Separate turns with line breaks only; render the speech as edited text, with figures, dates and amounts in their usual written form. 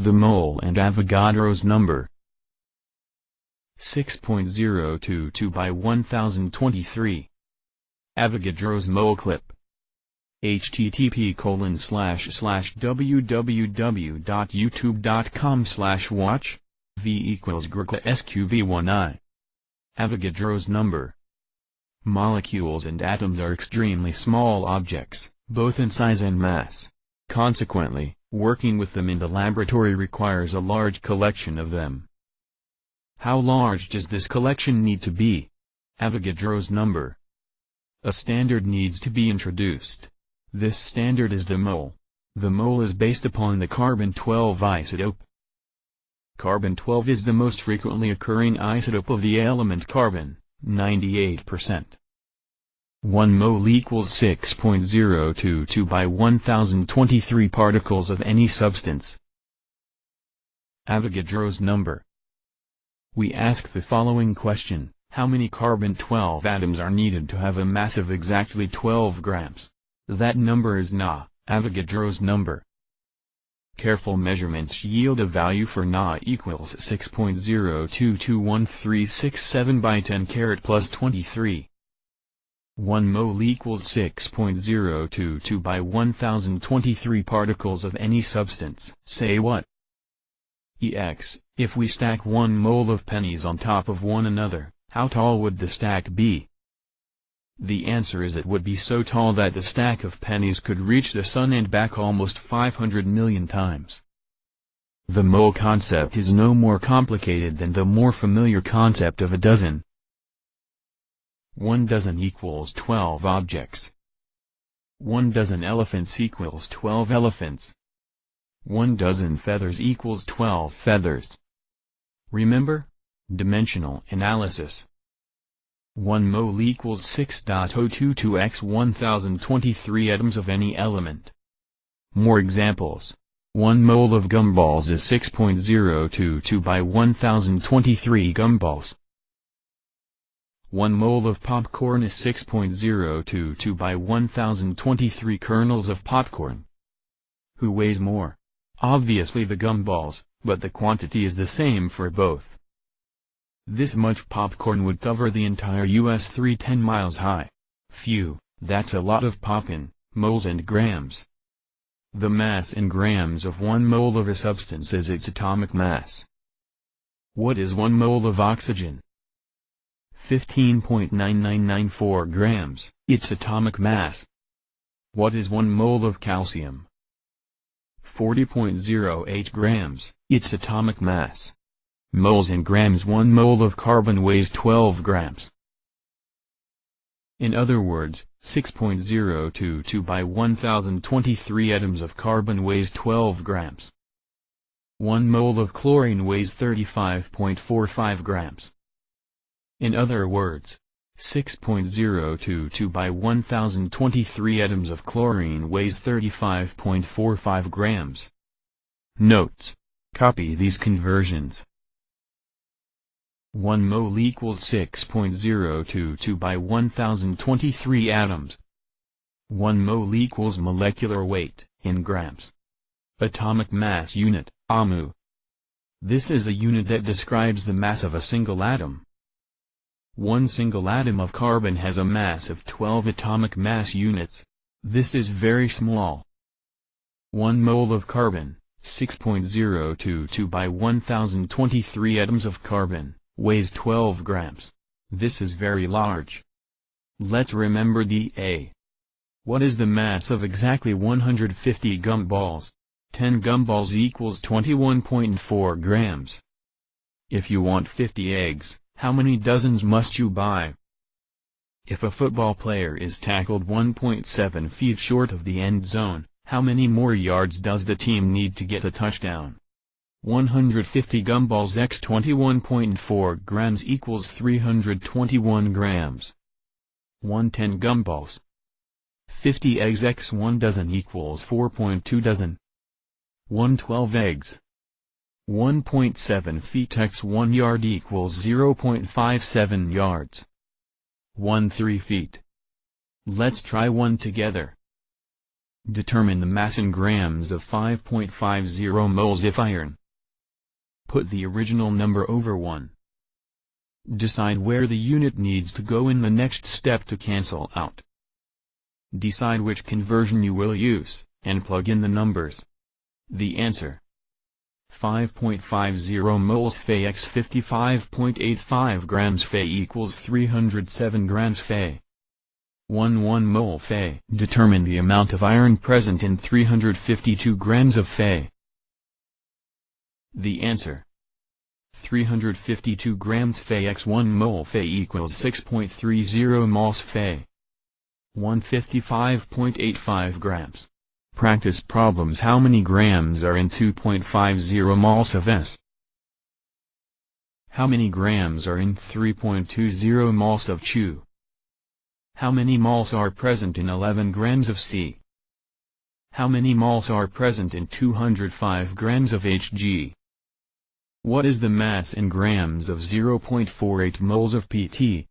The Mole and Avogadro's number. 6.022 by 1023. Avogadro's mole clip. http://www.youtube.com/watch v equals grka sqv1i. Avogadro's number. Molecules and atoms are extremely small objects, both in size and mass. Consequently, working with them in the laboratory requires a large collection of them. How large does this collection need to be? Avogadro's number. A standard needs to be introduced. This standard is the mole. The mole is based upon the carbon-12 isotope. Carbon-12 is the most frequently occurring isotope of the element carbon, 98%. 1 mole equals 6.022 by 1023 particles of any substance. Avogadro's number. We ask the following question: how many carbon-12 atoms are needed to have a mass of exactly 12 grams? That number is Na, Avogadro's number. Careful measurements yield a value for Na equals 6.0221367 by 10 plus 23. 1 mole equals 6.022 by 1023 particles of any substance. Say what? Ex, if we stack 1 mole of pennies on top of one another, how tall would the stack be? The answer is it would be so tall that the stack of pennies could reach the sun and back almost 500 million times. The mole concept is no more complicated than the more familiar concept of a dozen. 1 dozen equals 12 objects. 1 dozen elephants equals 12 elephants. 1 dozen feathers equals 12 feathers. Remember? Dimensional analysis. 1 mole equals 6.022 x 1023 atoms of any element. More examples. 1 mole of gumballs is 6.022 by 1023 gumballs. 1 mole of popcorn is 6.022 by 1023 kernels of popcorn. Who weighs more? Obviously the gumballs, but the quantity is the same for both. This much popcorn would cover the entire US 310 miles high. Phew, that's a lot of poppin', moles and grams. The mass in grams of 1 mole of a substance is its atomic mass. What is 1 mole of oxygen? 15.9994 grams, its atomic mass. What is 1 mole of calcium? 40.08 grams, its atomic mass. Moles and grams. 1 mole of carbon weighs 12 grams. In other words, 6.022 by 1023 atoms of carbon weighs 12 grams. 1 mole of chlorine weighs 35.45 grams. In other words, 6.022 by 1023 atoms of chlorine weighs 35.45 grams. Notes. Copy these conversions. 1 mole equals 6.022 by 1023 atoms. 1 mole equals molecular weight, in grams. Atomic mass unit, AMU. This is a unit that describes the mass of a single atom. 1 single atom of carbon has a mass of 12 atomic mass units. This is very small. 1 mole of carbon, 6.022 by 1023 atoms of carbon, weighs 12 grams. This is very large. Let's remember the A. What is the mass of exactly 150 gumballs? 10 gumballs equals 21.4 grams. If you want 50 eggs, how many dozens must you buy? If a football player is tackled 1.7 feet short of the end zone, how many more yards does the team need to get a touchdown? 150 gumballs x 21.4 grams equals 321 grams. 110 gumballs. 50 eggs x 1 dozen equals 4.2 dozen. 112 eggs. 1.7 feet x 1 yard equals 0.57 yards. 13 feet. Let's try one together. Determine the mass in grams of 5.50 moles of iron. Put the original number over 1. Decide where the unit needs to go in the next step to cancel out. Decide which conversion you will use, and plug in the numbers. The answer: 5.50 moles Fe x 55.85 grams Fe equals 307 grams Fe. 1 mole Fe. Determine the amount of iron present in 352 grams of Fe. The answer: 352 grams Fe x 1 mole Fe equals 6.30 moles Fe. 155.85 grams. Practice problems. How many grams are in 2.50 moles of S? How many grams are in 3.20 moles of Chu? How many moles are present in 11 grams of C? How many moles are present in 205 grams of Hg? What is the mass in grams of 0.48 moles of Pt?